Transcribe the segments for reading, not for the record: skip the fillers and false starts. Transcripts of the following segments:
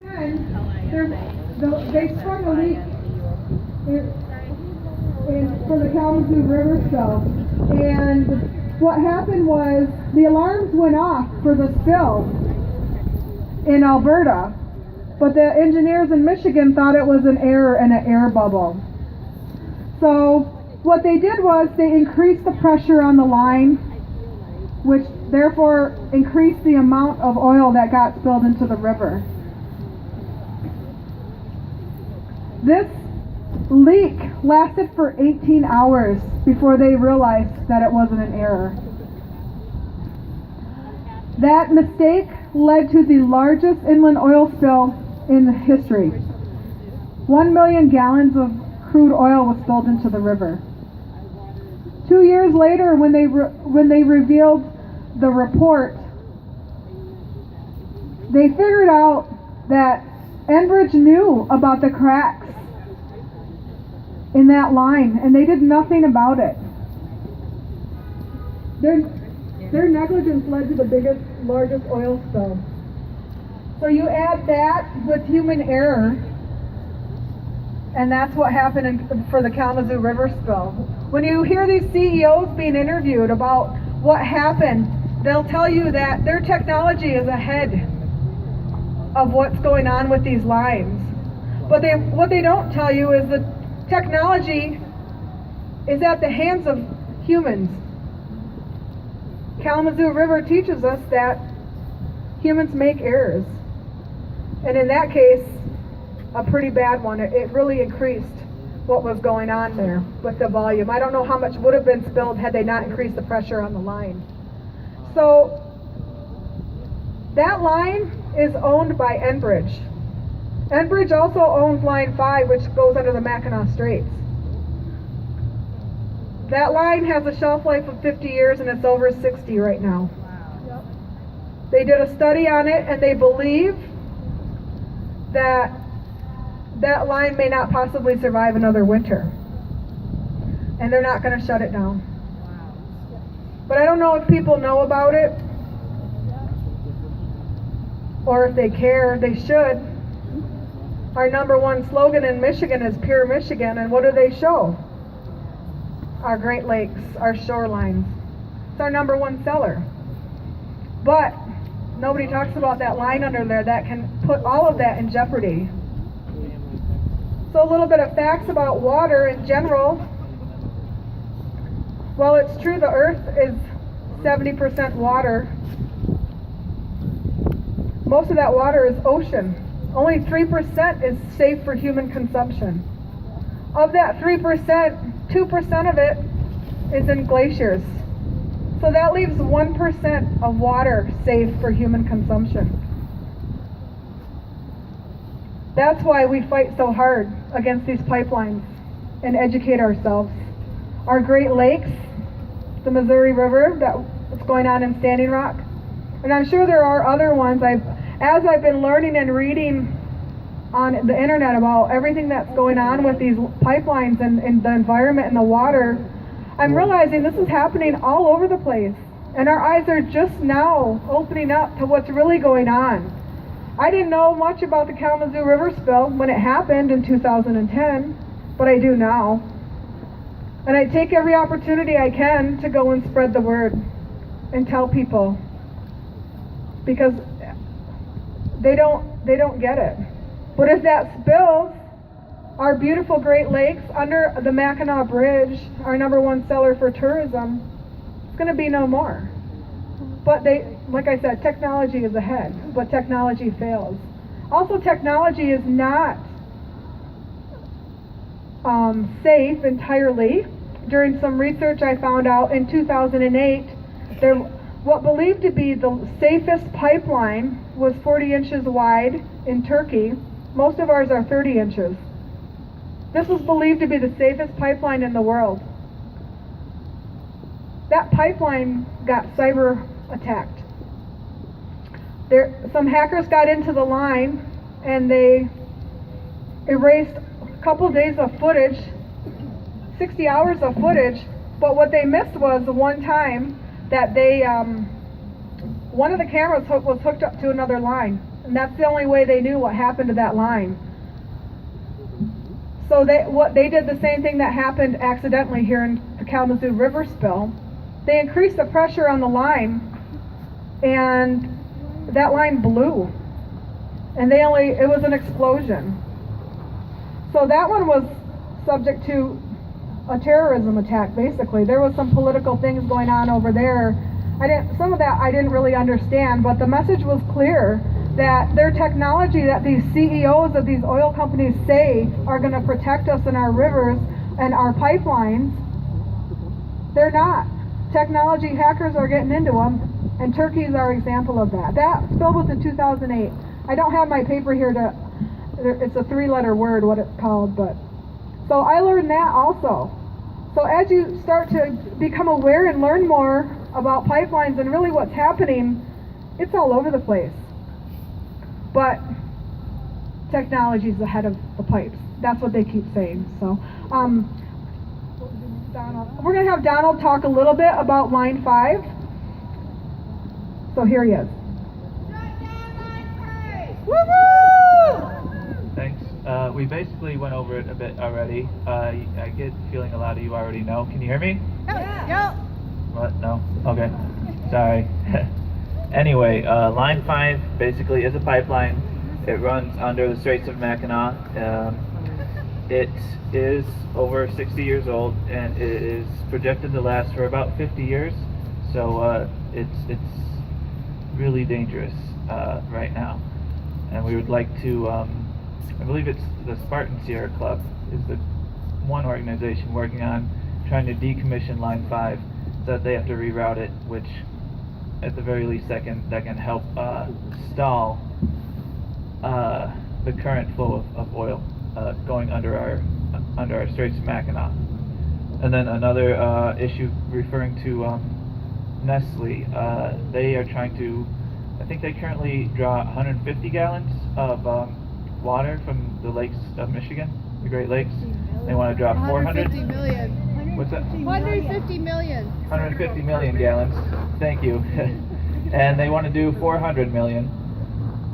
They sprung a leak for the Kalamazoo River spill, and what happened was the alarms went off for the spill in Alberta, but the engineers in Michigan thought it was an error and an air bubble. So what they did was they increased the pressure on the line, which therefore increased the amount of oil that got spilled into the river. This leak lasted for 18 hours before they realized that it wasn't an error. That mistake led to the largest inland oil spill in history. 1 million gallons of crude oil was spilled into the river. 2 years later, when they revealed the report, they figured out that Enbridge knew about the cracks in that line, and they did nothing about it. Their negligence led to the largest oil spill. So you add that with human error, and that's what happened for the Kalamazoo River spill. When you hear these CEOs being interviewed about what happened, they'll tell you that their technology is ahead of what's going on with these lines. But what they don't tell you is the technology is at the hands of humans. Kalamazoo River teaches us that humans make errors. And in that case, a pretty bad one. It really increased what was going on there with the volume. I don't know how much would have been spilled had they not increased the pressure on the line. So that line is owned by Enbridge. Enbridge also owns Line 5, which goes under the Mackinac straits. That line has a shelf life of 50 years and it's over 60 right now. Wow. They did a study on it and they believe that that line may not possibly survive another winter. And they're not going to shut it down. Wow. But I don't know if people know about it or if they care. They should. Our number one slogan in Michigan is Pure Michigan, and what do they show? Our Great Lakes, our shorelines. It's our number one seller. But nobody talks about that line under there that can put all of that in jeopardy. So a little bit of facts about water in general. Well, it's true the earth is 70% water. Most of that water is ocean. Only 3% is safe for human consumption. Of that 3%, 2% of it is in glaciers. So that leaves 1% of water safe for human consumption. That's why we fight so hard against these pipelines and educate ourselves. Our Great Lakes, the Missouri River, that's going on in Standing Rock, and I'm sure there are other ones. As I've been learning and reading on the internet about everything that's going on with these pipelines and the environment and the water, I'm realizing this is happening all over the place. And our eyes are just now opening up to what's really going on. I didn't know much about the Kalamazoo River spill when it happened in 2010, but I do now. And I take every opportunity I can to go and spread the word and tell people, because they don't get it. But if that spills, our beautiful Great Lakes under the Mackinac Bridge, our number one seller for tourism, it's going to be no more. But like I said, technology is ahead, but technology fails. Also, technology is not safe entirely. During some research I found out in 2008, what believed to be the safest pipeline was 40 inches wide in Turkey. Most of ours are 30 inches. This was believed to be the safest pipeline in the world. That pipeline got cyber attacked. Some hackers got into the line and they erased a couple days of footage, 60 hours of footage, but what they missed was the one time that one of the cameras was hooked up to another line. And that's the only way they knew what happened to that line. So they did the same thing that happened accidentally here in the Kalamazoo River spill. They increased the pressure on the line, and that line blew. And it was an explosion. So that one was subject to a terrorism attack, basically. There was some political things going on over there. Some of that I didn't really understand, but the message was clear that their technology that these CEOs of these oil companies say are going to protect us in our rivers and our pipelines, they're not. Technology hackers are getting into them, and Turkey is our example of that. That spill was in 2008. I don't have my paper here it's a 3-letter word what it's called, but so I learned that also. So as you start to become aware and learn more about pipelines and really what's happening, it's all over the place. But technology is ahead of the pipes. That's what they keep saying. So we're going to have Donald talk a little bit about Line 5. So here he is. Thanks. We basically went over it a bit already. I get the feeling a lot of you already know. Can you hear me? Yeah. What? No? Okay. Sorry. Anyway, Line 5 basically is a pipeline. It runs under the Straits of Mackinac. It is over 60 years old, and it is projected to last for about 50 years. So it's really dangerous right now. And we would like to, I believe it's the Spartan Sierra Club is the one organization working on trying to decommission Line 5 so that they have to reroute it, which at the very least that can help stall the current flow of oil going under our Straits of Mackinac. And then another issue referring to Nestle, they are trying to, I think they currently draw 150 gallons of water from the lakes of Michigan, the Great Lakes. They want to draw 400. 150 million. What's that? 150 million. 150 million gallons. Thank you. And they want to do 400 million.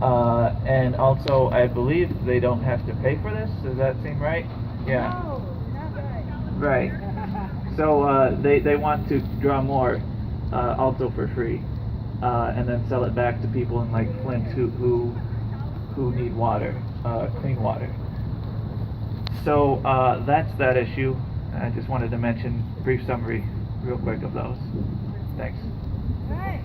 And also, I believe they don't have to pay for this. Does that seem right? Yeah. No, not Right. right. So they want to draw more, also for free, and then sell it back to people in like Flint who need water, clean water. So that's that issue. I just wanted to mention brief summary real quick of those. Thanks. Right.